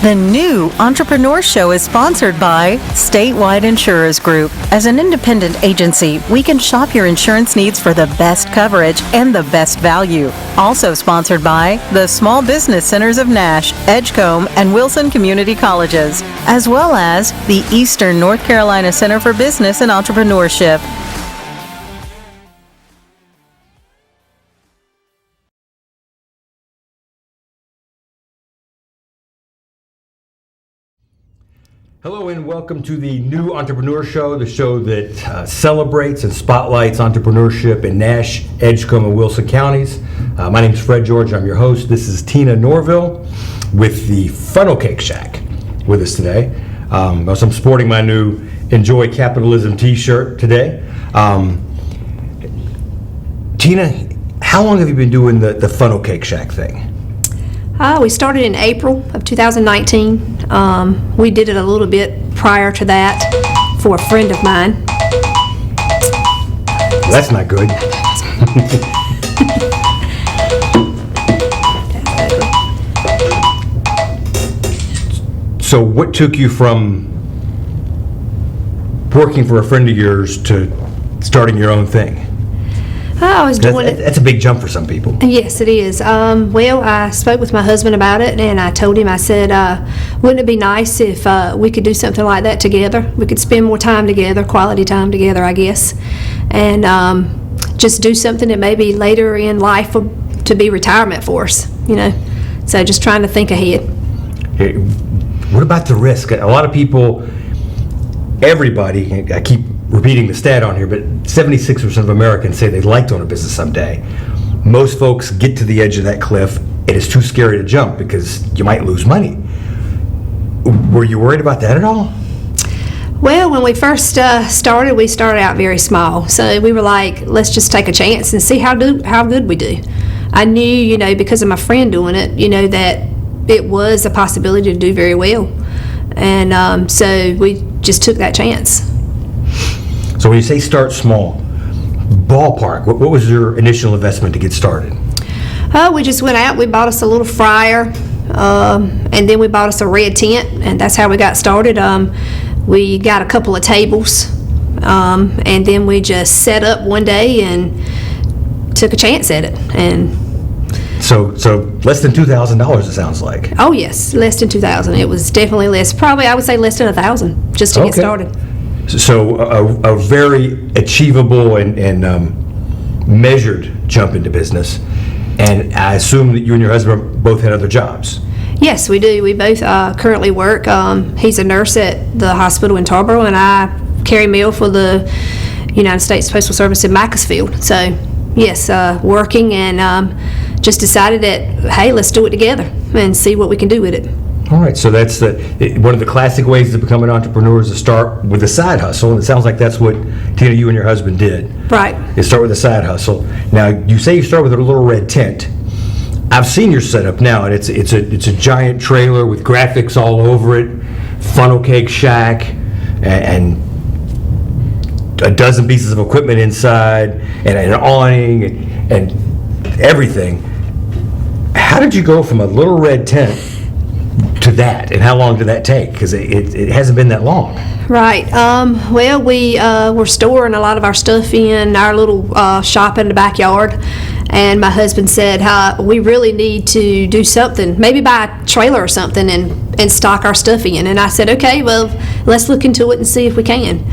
The new Entrepreneur Show is sponsored by Statewide Insurers Group. As an independent agency, we can shop your insurance needs for the best coverage and the best value. Also sponsored by the Small Business Centers of Nash, Edgecombe, and Wilson Community Colleges, as well as the Eastern North Carolina Center for Business and Entrepreneurship. Hello and welcome to the new Entrepreneur Show, the show that celebrates and spotlights entrepreneurship in Nash, Edgecombe, and Wilson counties. My name is Fred George. I'm your host. This is Tina Norville with the Funnel Cake Shack with us today. I'm sporting my new Enjoy Capitalism t-shirt today. Tina, how long have you been doing the Funnel Cake Shack thing? We started in April of 2019. We did it a little bit prior to that for a friend of mine. That's not good. So what took you from working for a friend of yours to starting your own thing? I was doing it. That's a big jump for some people. Yes, it is. Well, I spoke with my husband about it, and I told him, I said, wouldn't it be nice if we could do something like that together? We could spend more time together, quality time together, I guess, and just do something that maybe later in life to be retirement for us, you know. So just trying to think ahead. Hey, what about the risk? A lot of people, everybody, I keep repeating the stat on here, but 76% of Americans say they'd like to own a business someday. Most folks get to the edge of that cliff. It is too scary to jump because you might lose money. Were you worried about that at all? Well, when we first started, we started out very small. So we were like, let's just take a chance and see how good we do. I knew, you know, because of my friend doing it, you know, that it was a possibility to do very well. And so we just took that chance. So when you say start small, ballpark, what was your initial investment to get started? We just went out, we bought us a little fryer, and then we bought us a red tent, and that's how we got started. We got a couple of tables, and then we just set up one day and took a chance at it. And So less than $2,000 it sounds like. Oh yes, less than $2,000. It was definitely less, probably I would say less than $1,000 just to get started. So a very achievable and measured jump into business. And I assume that you and your husband both had other jobs. Yes, we do. We both currently work. He's a nurse at the hospital in Tarboro, and I carry mail for the United States Postal Service in Macclesfield. So, yes, working, and just decided that, hey, let's do it together and see what we can do with it. All right, so that's one of the classic ways to become an entrepreneur is to start with a side hustle, and it sounds like that's what, Tina, you and your husband did. Right. Is start with a side hustle. Now, you say you start with a little red tent. I've seen your setup now, and it's a giant trailer with graphics all over it, funnel cake shack, and a dozen pieces of equipment inside, and an awning, and everything. How did you go from a little red tent to that, and how long did that take? Because it hasn't been that long. Right. Well, we were storing a lot of our stuff in our little shop in the backyard, and my husband said, we really need to do something, maybe buy a trailer or something and stock our stuff in. And I said, okay, well, let's look into it and see if we can.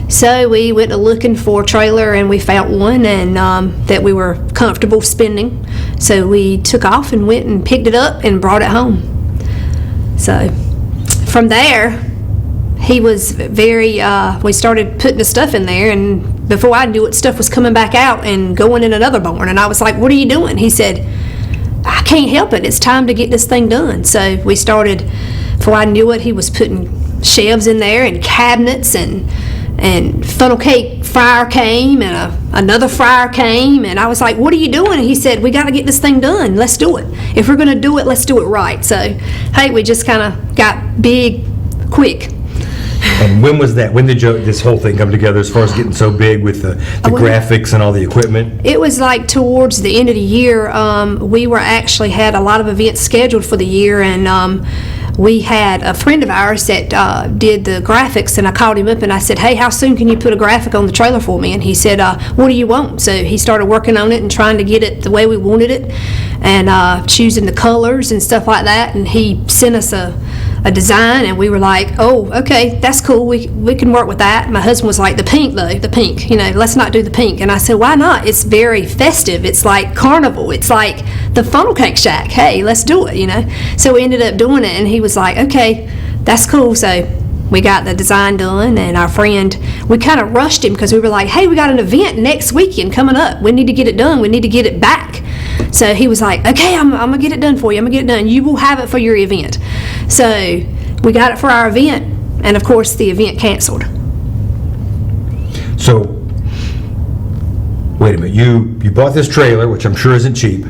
So we went looking for a trailer, and we found one, and that we were comfortable spending. So we took off and went and picked it up and brought it home. So from there, he was very, we started putting the stuff in there, and before I knew it, stuff was coming back out and going in another barn. And I was like, what are you doing? He said, I can't help it. It's time to get this thing done. So we started, before I knew it, he was putting shelves in there and cabinets, and funnel cake fryer came, and another fryer came, and I was like, what are you doing? And he said, we got to get this thing done. Let's do it. If we're going to do it, let's do it right. So, hey, we just kind of got big quick. And when was that? When did this whole thing come together as far as getting so big with the graphics and all the equipment? It was like towards the end of the year. We were actually had a lot of events scheduled for the year, and we had a friend of ours that did the graphics, and I called him up and I said, hey, how soon can you put a graphic on the trailer for me? And he said, what do you want? So he started working on it and trying to get it the way we wanted it, and choosing the colors and stuff like that. And he sent us a design, and we were like, oh, okay, that's cool, we can work with that. My husband was like, the pink, let's not do the pink. And I said, why not? It's very festive, it's like carnival, it's like the funnel cake shack, hey, let's do it. So we ended up doing it, and he was like, okay, that's cool. So we got the design done, and our friend, we kind of rushed him because we were like, hey, we got an event next weekend coming up, we need to get it done, we need to get it back. So he was like, okay, I'm gonna get it done for you, you will have it for your event. So we got it for our event, and of course the event canceled. So, wait a minute, you bought this trailer, which I'm sure isn't cheap.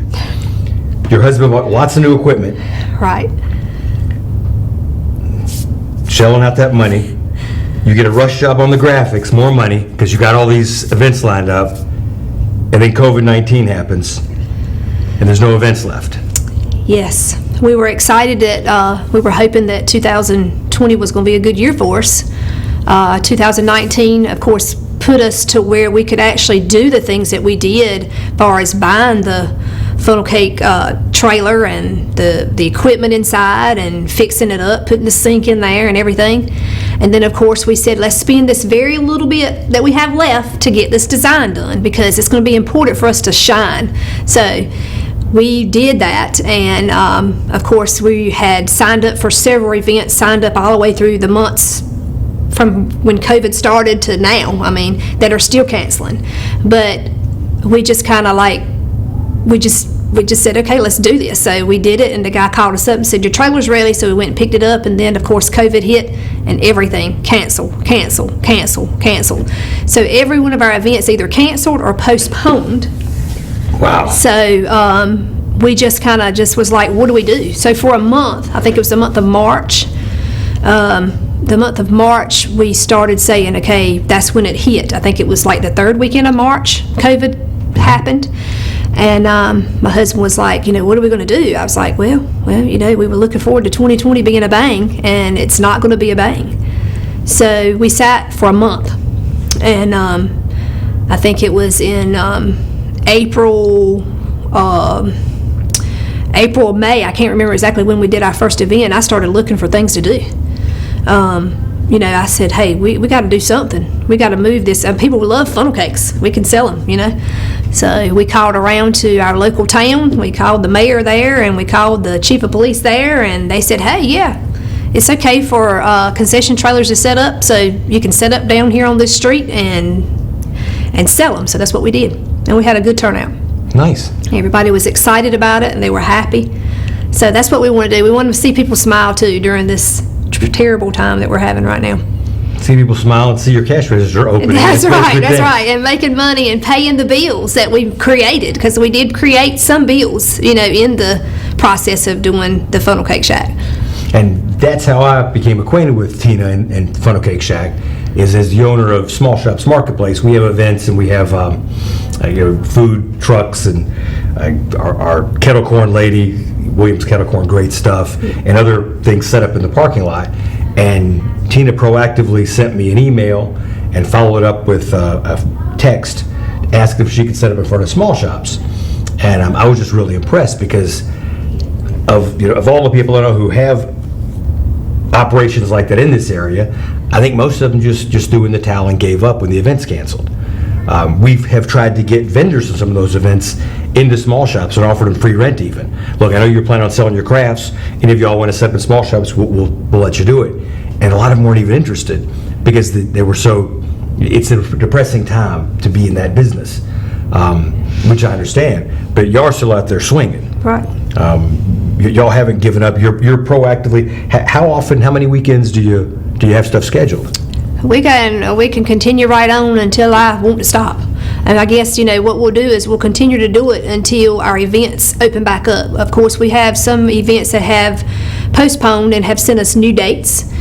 Your husband bought lots of new equipment. Right. Shelling out that money. You get a rush job on the graphics, more money, because you got all these events lined up, and then COVID-19 happens, and there's no events left. Yes. We were excited that we were hoping that 2020 was going to be a good year for us. 2019, of course, put us to where we could actually do the things that we did as far as buying the funnel cake trailer and the equipment inside and fixing it up, putting the sink in there and everything. And then, of course, we said, let's spend this very little bit that we have left to get this design done, because it's going to be important for us to shine. So we did that, and of course we had signed up for several events, signed up all the way through the months from when COVID started to now, that are still canceling. But we just kind of we just said, okay, let's do this. So we did it, and the guy called us up and said, your trailer's ready. So we went and picked it up, and then of course COVID hit, and everything canceled. So every one of our events either canceled or postponed. Wow. So we just kind of was like, what do we do? So for a month, I think it was the month of March, we started saying, okay, that's when it hit. I think it was like the third weekend of March, COVID happened. And my husband was like, what are we going to do? I was like, well, we were looking forward to 2020 being a bang, and it's not going to be a bang. So we sat for a month, and I think it was in April, May, I can't remember exactly when we did our first event. I started looking for things to do. I said, hey, we got to do something. We got to move this. People love funnel cakes. We can sell them, So we called around to our local town. We called the mayor there, and we called the chief of police there, and they said, hey, yeah, it's okay for concession trailers to set up, so you can set up down here on this street and sell them. So that's what we did, and we had a good turnout. Nice. Everybody was excited about it, and they were happy. So that's what we want to do. We want to see people smile too during this terrible time that we're having right now. See people smile and see your cash register opening. That's right, and making money and paying the bills that we created, because we did create some bills, in the process of doing the Funnel Cake Shack. And that's how I became acquainted with Tina and Funnel Cake Shack, is as the owner of Small Shops Marketplace. We have events, and we have food trucks, and our kettle corn lady, Williams Kettle Corn, great stuff, and other things set up in the parking lot. And Tina proactively sent me an email and followed up with a text, asked if she could set up in front of small shops. And I was just really impressed, because of all the people I know who have operations like that in this area, I think most of them just threw in the towel and gave up when the events canceled. We have tried to get vendors of some of those events into small shops and offered them free rent even. Look, I know you're planning on selling your crafts. Any of y'all want to set up in small shops, we'll let you do it. And a lot of them weren't even interested, because they were so, it's a depressing time to be in that business, which I understand. But y'all are still out there swinging. Right. Y'all haven't given up. You're proactively, how often, how many weekends do you have stuff scheduled? We can continue right on until I want to stop. And I guess, what we'll do is we'll continue to do it until our events open back up. Of course, we have some events that have postponed and have sent us new dates.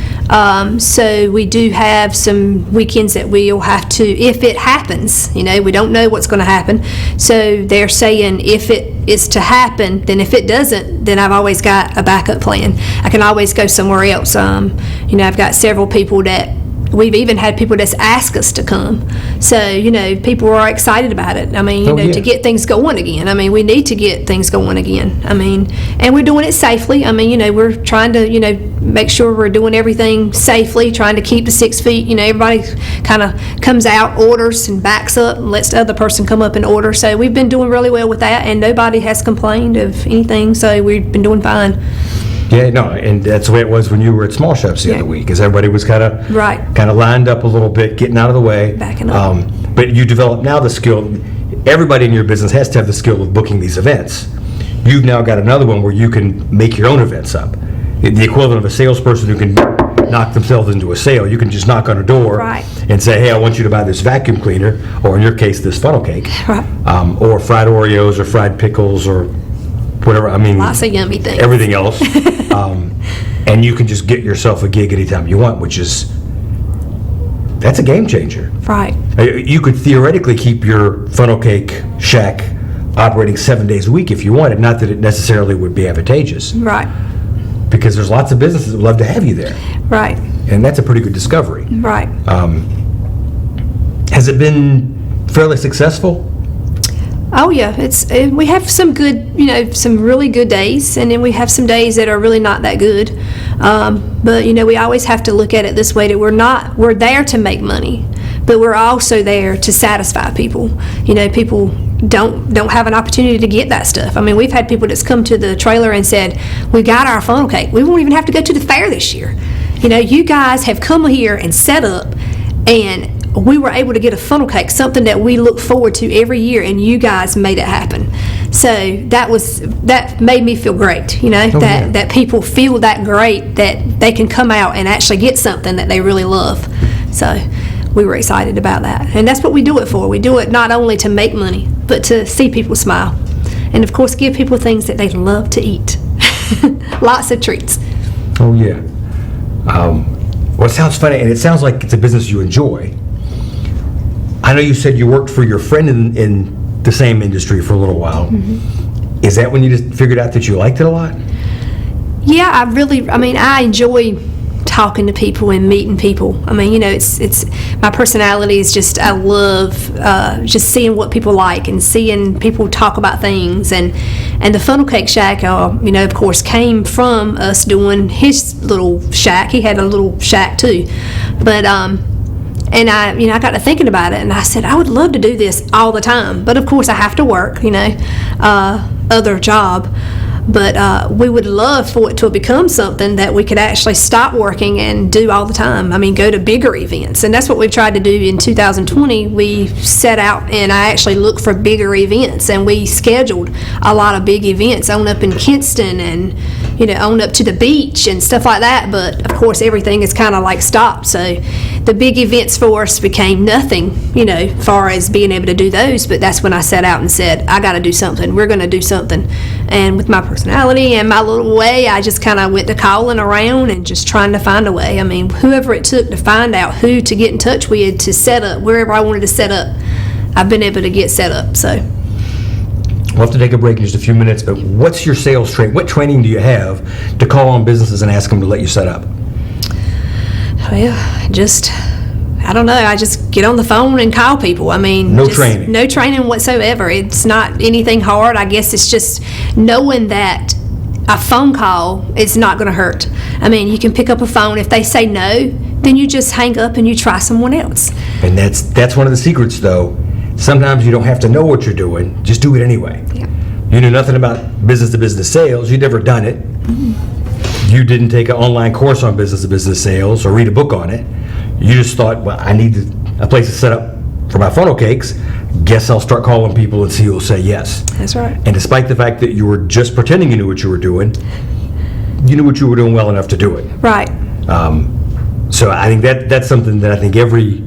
So we do have some weekends that we'll have to, if it happens, we don't know what's going to happen. So they're saying if it is to happen, then if it doesn't, then I've always got a backup plan. I can always go somewhere else. I've got several people that we've even had people that's asked us to come. So, people are excited about it. To get things going again. We need to get things going again. And we're doing it safely. We're trying to, make sure we're doing everything safely, trying to keep the 6 feet. Everybody kind of comes out, orders, and backs up and lets the other person come up and order. So we've been doing really well with that, and nobody has complained of anything. So we've been doing fine. Yeah, no, and that's the way it was when you were at Small Shops the other week, because everybody was kind of lined up a little bit, getting out of the way. Backing up. But you develop now the skill. Everybody in your business has to have the skill of booking these events. You've now got another one where you can make your own events up. The equivalent of a salesperson who can knock themselves into a sale. You can just knock on a door and say, hey, I want you to buy this vacuum cleaner, or in your case, this funnel cake, or fried Oreos, or fried pickles, or whatever. Lots of yummy things. Everything else. And you can just get yourself a gig anytime you want, that's a game changer. Right. You could theoretically keep your funnel cake shack operating 7 days a week if you wanted, not that it necessarily would be advantageous. Right. Because there's lots of businesses that would love to have you there. Right. And that's a pretty good discovery. Right. Has it been fairly successful? Oh yeah, we have some good, some really good days, and then we have some days that are really not that good. But we always have to look at it this way: that we're there to make money, but we're also there to satisfy people. People don't have an opportunity to get that stuff. We've had people that's come to the trailer and said, "We got our funnel cake. We won't even have to go to the fair this year. You guys have come here and set up, and we were able to get a funnel cake, something that we look forward to every year, and you guys made it happen." So that made me feel great, that people feel that great that they can come out and actually get something that they really love. So we were excited about that, and that's what we do it for. We do it not only to make money, but to see people smile, and of course give people things that they love to eat. Lots of treats. Oh yeah. Well, it sounds funny, and it sounds like it's a business you enjoy. I know you said you worked for your friend in the same industry for a little while. Mm-hmm. Is that when you just figured out that you liked it a lot? Yeah, I enjoy talking to people and meeting people. It's my personality is just, I love just seeing what people like and seeing people talk about things. And the Funnel Cake Shack, of course, came from us doing his little shack. He had a little shack too. But, and I got to thinking about it, and I said, I would love to do this all the time. But of course I have to work, other job. But we would love for it to become something that we could actually stop working and do all the time. Go to bigger events. And that's what we've tried to do in 2020. We set out and I actually looked for bigger events. And we scheduled a lot of big events on up in Kinston and, on up to the beach and stuff like that. But, of course, everything is kind of like stopped. So the big events for us became nothing, far as being able to do those. But that's when I set out and said, I got to do something. We're going to do something. And with my personality and my little way, I just kind of went to calling around and just trying to find a way. Whoever it took to find out who to get in touch with to set up wherever I wanted to set up, I've been able to get set up. So we'll have to take a break in just a few minutes, but what's your sales training? What training do you have to call on businesses and ask them to let you set up? Well, I don't know. I just get on the phone and call people. No training. No training whatsoever. It's not anything hard. I guess it's just knowing that a phone call is not going to hurt. You can pick up a phone. If they say no, then you just hang up and you try someone else. And that's one of the secrets, though. Sometimes you don't have to know what you're doing. Just do it anyway. Yeah. You knew nothing about business-to-business sales. You'd never done it. Mm-hmm. You didn't take an online course on business-to-business sales or read a book on it. You just thought, well, I need a place to set up for my funnel cakes. Guess I'll start calling people and see who'll say yes. That's right. And despite the fact that you were just pretending you knew what you were doing, you knew what you were doing well enough to do it. Right. So I think that's something that I think every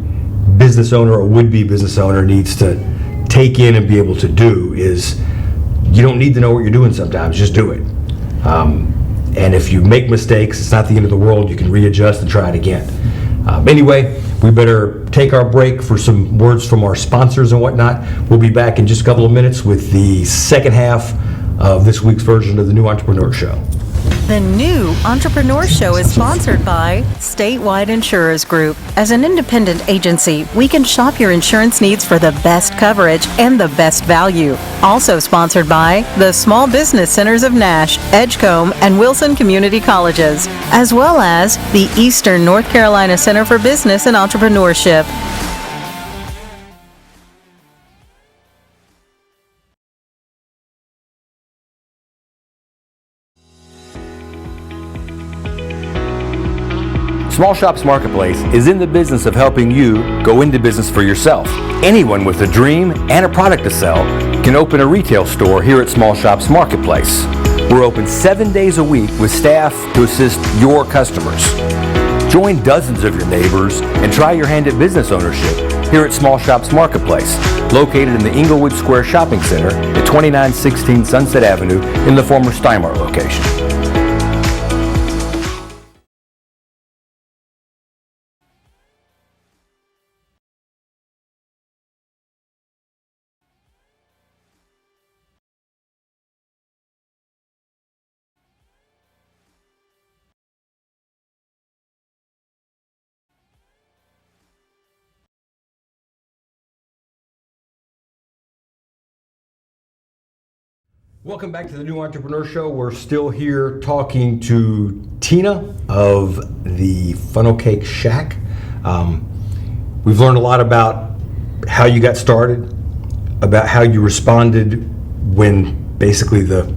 business owner or would-be business owner needs to take in and be able to do is you don't need to know what you're doing sometimes, just do it. And if you make mistakes, it's not the end of the world. You can readjust and try it again. Anyway, we better take our break for some words from our sponsors and whatnot. We'll be back in just a couple of minutes with the second half of this week's version of the New Entrepreneur Show. The New Entrepreneur Show is sponsored by Statewide Insurers Group. As an independent agency, we can shop your insurance needs for the best coverage and the best value. Also sponsored by the Small Business Centers of Nash, Edgecombe, and Wilson Community Colleges, as well as the Eastern North Carolina Center for Business and Entrepreneurship. Small Shops Marketplace is in the business of helping you go into business for yourself. Anyone with a dream and a product to sell can open a retail store here at Small Shops Marketplace. We're open 7 days a week with staff to assist your customers. Join dozens of your neighbors and try your hand at business ownership here at Small Shops Marketplace, located in the Inglewood Square Shopping Center at 2916 Sunset Avenue in the former Steinmart location. Welcome back to the New Entrepreneur Show. We're still here talking to Tina of the Funnel Cake Shack. We've learned a lot about how you got started, about how you responded when basically the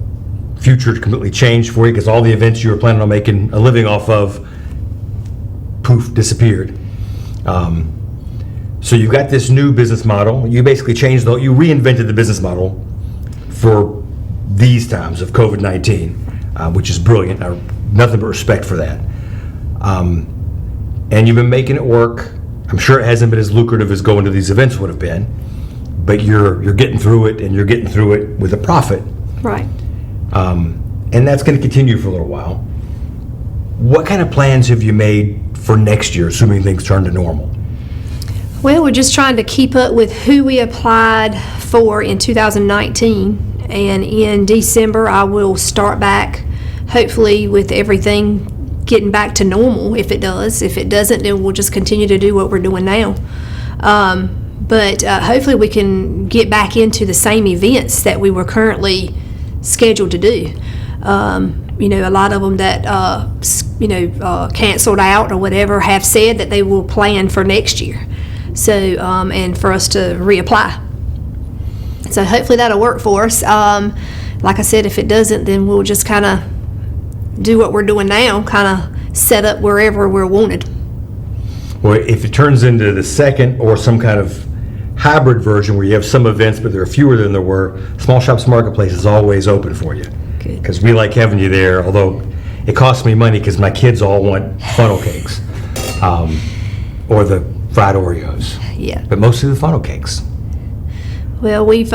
future completely changed for you because all the events you were planning on making a living off of, poof, disappeared. So you've got this new business model. You basically you reinvented the business model for these times of COVID-19, which is brilliant. I have nothing but respect for that. And you've been making it work. I'm sure it hasn't been as lucrative as going to these events would have been, but you're getting through it, and you're getting through it with a profit. Right. And that's going to continue for a little while. What kind of plans have you made for next year, assuming things turn to normal? Well, we're just trying to keep up with who we applied for in 2019. And in December, I will start back, hopefully, with everything getting back to normal, if it does. If it doesn't, then we'll just continue to do what we're doing now. But hopefully we can get back into the same events that we were currently scheduled to do. A lot of them that, canceled out or whatever have said that they will plan for next year. So, and for us to reapply. So hopefully that'll work for us. Like I said, if it doesn't, then we'll just kind of do what we're doing now, kind of set up wherever we're wanted. Well, if it turns into the second or some kind of hybrid version where you have some events, but there are fewer than there were, Small Shops Marketplace is always open for you. Good. Because we like having you there, although it costs me money because my kids all want funnel cakes or the fried Oreos. Yeah. But mostly the funnel cakes. Well, we've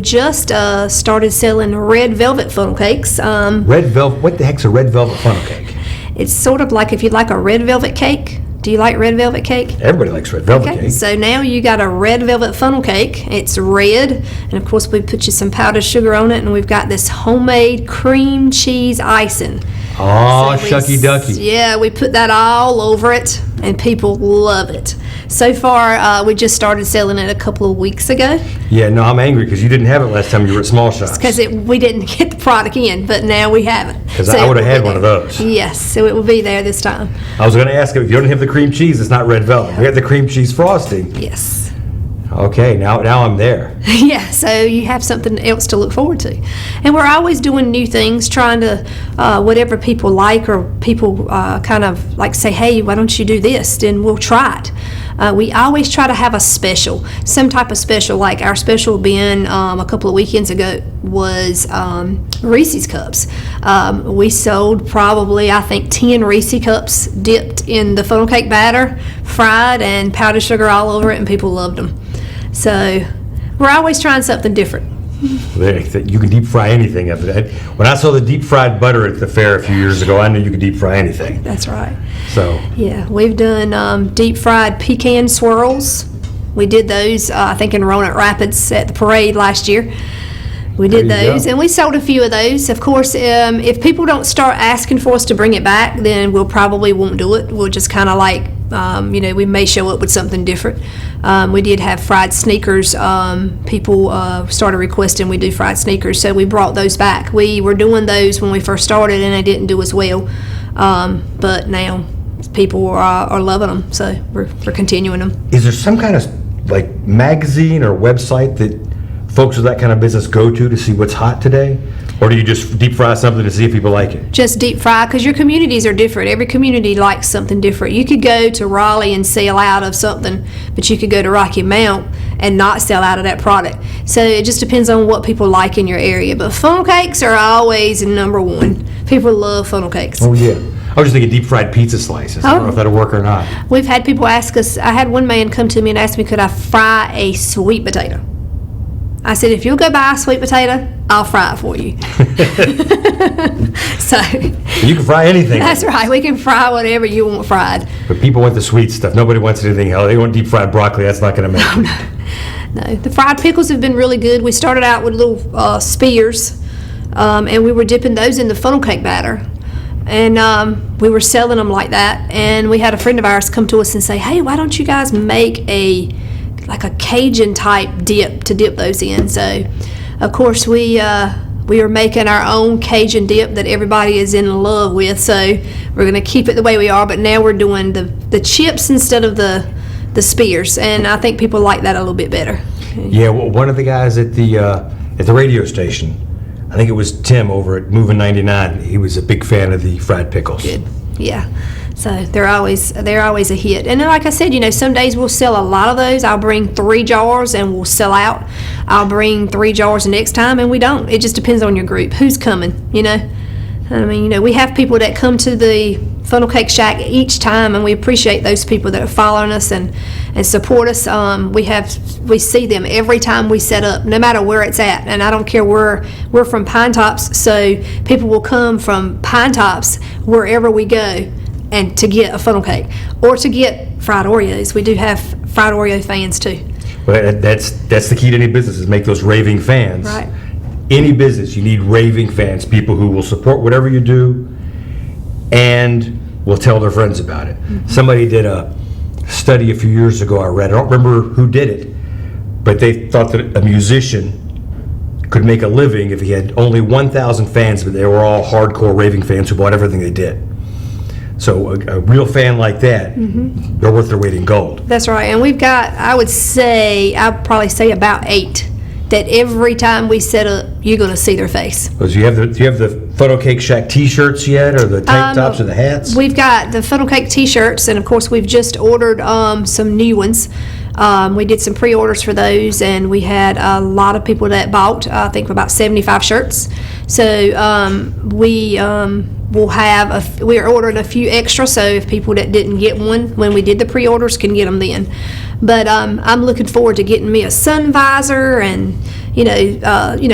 just started selling red velvet funnel cakes. Red velvet? What the heck's a red velvet funnel cake? It's sort of like if you like a red velvet cake. Do you like red velvet cake? Everybody likes red velvet cake. So now you got a red velvet funnel cake. It's red, and of course we put you some powdered sugar on it, and we've got this homemade cream cheese icing. Oh, shucky ducky. Yeah, we put that all over it, and people love it. So far, we just started selling it a couple of weeks ago. Yeah, no, I'm angry because you didn't have it last time you were at Small Shops. Because we didn't get the product in, but now we have it. Because I would have had one of those. Yes, so it will be there this time. I was going to ask if you don't have the cream cheese, it's not red velvet. We have the cream cheese frosting. Yes. Okay, now I'm there. Yeah, so you have something else to look forward to. And we're always doing new things, trying to, whatever people like or people kind of like say, hey, why don't you do this? Then we'll try it. We always try to have a special, some type of special, like our special being a couple of weekends ago was Reese's Cups. We sold probably, I think, 10 Reese's Cups dipped in the funnel cake batter, fried, and powdered sugar all over it, and people loved them. So We're always trying something different. You can deep fry anything. When I saw the deep fried butter at the fair a few years ago, I knew you could deep fry anything. That's right. So yeah, we've done deep fried pecan swirls. We did those, I think, in Roanoke Rapids at the parade last year. We did those, and we sold a few of those. Of course, if people don't start asking for us to bring it back, then we'll probably won't do it. We'll just kind of like, we may show up with something different. We did have fried sneakers. People started requesting we do fried sneakers, so we brought those back. We were doing those when we first started, and they didn't do as well. But now people are loving them, so we're continuing them. is there some kind of like magazine or website that folks with that kind of business go to see what's hot today? Or do you just deep fry something to see if people like it? Just deep fry, because your communities are different. Every community likes something different. You could go to Raleigh and sell out of something, but you could go to Rocky Mount and not sell out of that product. So it just depends on what people like in your area. But funnel cakes are always number one. People love funnel cakes. Oh yeah. I was just thinking deep fried pizza slices. I don't know if that'll work or not. We've had people ask us, I had one man come to me and ask me, could I fry a sweet potato? I said, if you'll go buy a sweet potato, I'll fry it for you. So You can fry anything. that's right. We can fry whatever you want fried. But people want the sweet stuff. Nobody wants anything else. They want deep fried broccoli. That's not going to make it. No, the fried pickles have been really good. We started out with little spears, and we were dipping those in the funnel cake batter. And we were selling them like that. And we had a friend of ours come to us and say, hey, why don't you guys make a Cajun type dip to dip those in? So of course we are making our own Cajun dip that everybody is in love with, so we're going to keep it the way we are, but now we're doing the chips instead of the spears, and I think people like that a little bit better. Yeah, well, one of the guys at the radio station, I think it was Tim over at Movin' 99, he was a big fan of the fried pickles. Good. Yeah. So they're always a hit. And then, like I said, some days we'll sell a lot of those. I'll bring 3 jars and we'll sell out. I'll bring 3 jars the next time and we don't. It just depends on your group. Who's coming, I mean, we have people that come to the Funnel Cake Shack each time, and we appreciate those people that are following us and support us. We see them every time we set up, no matter where it's at. And I don't care where we're from Pine Tops, so people will come from Pine Tops wherever we go and to get a funnel cake or to get fried Oreos. We do have fried Oreo fans too. Well, that's the key to any business, is make those raving fans. Right. Any business, you need raving fans, people who will support whatever you do and will tell their friends about it. Mm-hmm. Somebody did a study a few years ago I read. I don't remember who did it, but they thought that a musician could make a living if he had only 1,000 fans, but they were all hardcore raving fans who bought everything they did. So a real fan like that, they're worth their weight in gold. That's right. And we've got, I'd probably say about 8 that every time we set up, you're going to see their face. Do you have the Funnel Cake Shack T-shirts yet, or the tank tops, or the hats? We've got the Funnel Cake T-shirts, and of course we've just ordered some new ones. We did some pre-orders for those, and we had a lot of people that bought. I think about 75 shirts. So we are ordering a few extra, so if people that didn't get one when we did the pre-orders can get them then. But I'm looking forward to getting me a sun visor and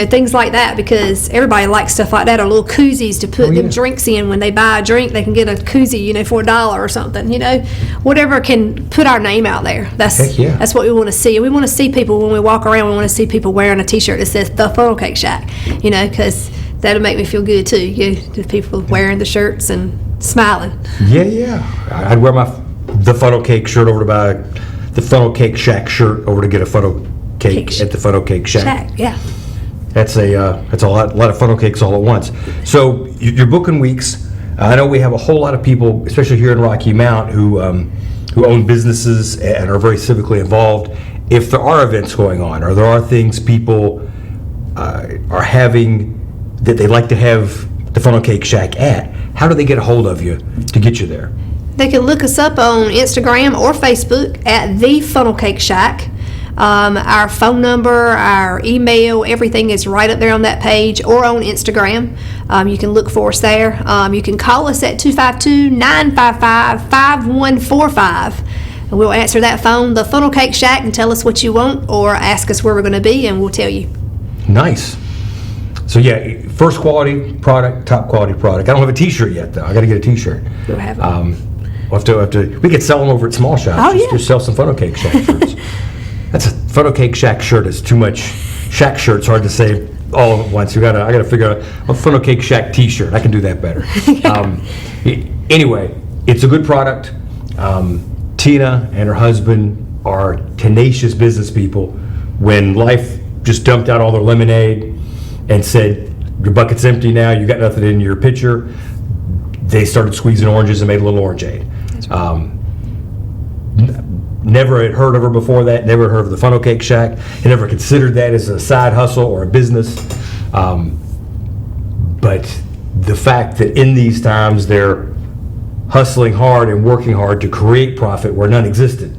things like that, because everybody likes stuff like that, or little koozies to put them drinks in. When they buy a drink, they can get a koozie, for $1 or something. Whatever can put our name out there. That's what we want to see. We want to see people when we walk around. We want to see people wearing a T-shirt that says the Funnel Cake Shack. Because that'll make me feel good too. The people wearing the shirts and smiling. Yeah. I'd wear the Funnel Cake shirt over to buy the Funnel Cake Shack shirt over to get a funnel cake at the Funnel Cake Shack. Yeah. That's a lot of funnel cakes all at once. So you're booking weeks. I know we have a whole lot of people, especially here in Rocky Mount, who own businesses and are very civically involved. If there are events going on, or there are things people are having that they'd like to have the Funnel Cake Shack at, how do they get a hold of you to get you there? They can look us up on Instagram or Facebook at The Funnel Cake Shack. Our phone number, our email, everything is right up there on that page, or on Instagram. You can look for us there. You can call us at 252-955-5145. and we'll answer that phone, the Funnel Cake Shack, and tell us what you want, or ask us where we're going to be, and we'll tell you. Nice. So yeah, first quality product, top quality product. I don't have a T-shirt yet, though. I got to get a T-shirt. We'll have it. We'll have to. We could sell them over at small shops. Oh, yeah. Just sell some Funnel Cake Shack shirts. That's a Funnel Cake Shack shirt is too much. Shack shirt's hard to say all at once. I gotta figure out a Funnel Cake Shack T-shirt. I can do that better. Anyway, it's a good product. Tina and her husband are tenacious business people. When life just dumped out all their lemonade and said, your bucket's empty now, you got nothing in your pitcher, they started squeezing oranges and made a little orangeade. Never had heard of her before that, never heard of the Funnel Cake Shack, and never considered that as a side hustle or a business. But the fact that in these times they're hustling hard and working hard to create profit where none existed.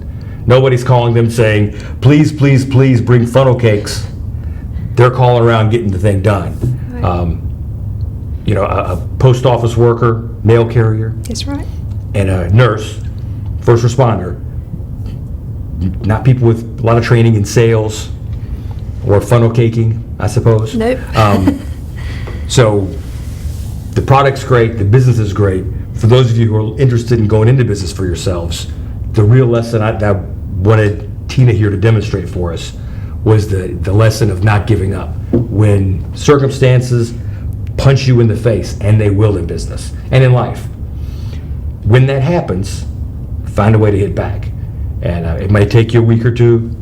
Nobody's calling them saying, please, please, please bring funnel cakes. They're calling around getting the thing done. Right. A post office worker, mail carrier, That's right. and a nurse, first responder, not people with a lot of training in sales or funnel caking, I suppose. Nope. So the product's great, the business is great. For those of you who are interested in going into business for yourselves, the real lesson I wanted Tina here to demonstrate for us was the lesson of not giving up. When circumstances punch you in the face, and they will in business and in life, when that happens, find a way to hit back. And it might take you a week or two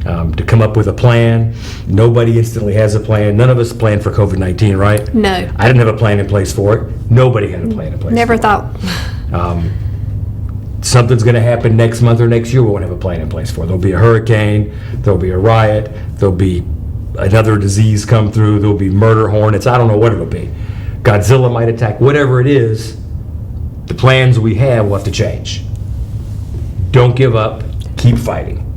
to come up with a plan. Nobody instantly has a plan. None of us planned for COVID-19, right? No. I didn't have a plan in place for it. Nobody had a plan in place. Never for thought. It. Something's going to happen next month or next year we won't have a plan in place for. There'll be a hurricane, there'll be a riot, there'll be another disease come through, there'll be murder hornets, I don't know what it'll be. Godzilla might attack, whatever it is, the plans we have will have to change. Don't give up, keep fighting.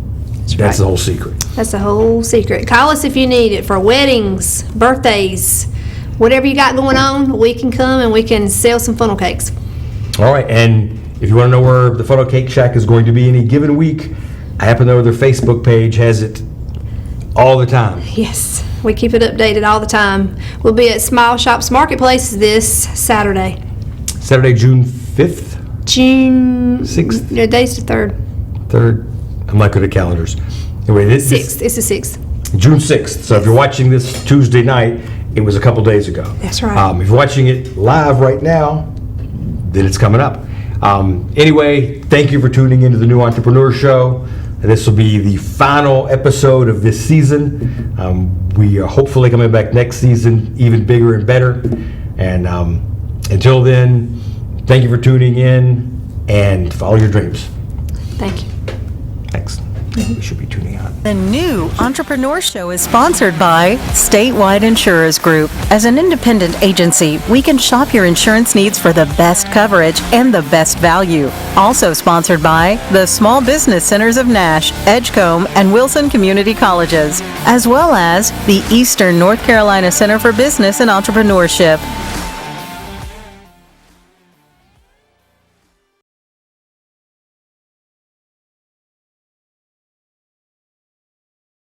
That's right. the whole secret. That's the whole secret. Call us if you need it for weddings, birthdays, whatever you got going on, we can come and we can sell some funnel cakes. All right, and if you want to know where the Funnel Cake Shack is going to be any given week, I happen to know their Facebook page has it all the time. Yes, we keep it updated all the time. We'll be at Small Shops Marketplace this Saturday. Saturday, June 5th? June 6th? No, day's the 3rd. 3rd? I'm not good at calendars. Anyway, this 6th. It's the 6th. June 6th. So if you're watching this Tuesday night, it was a couple days ago. That's right. If you're watching it live right now, then it's coming up. Anyway, thank you for tuning into the New Entrepreneur Show. This will be the final episode of this season. We are hopefully coming back next season even bigger and better. And until then, thank you for tuning in and follow your dreams. Thank you. Thanks. We should be tuning out. The new Entrepreneur Show is sponsored by Statewide Insurers Group. As an independent agency, we can shop your insurance needs for the best coverage and the best value. Also sponsored by the Small Business Centers of Nash, Edgecombe, and Wilson Community Colleges, as well as the Eastern North Carolina Center for Business and Entrepreneurship.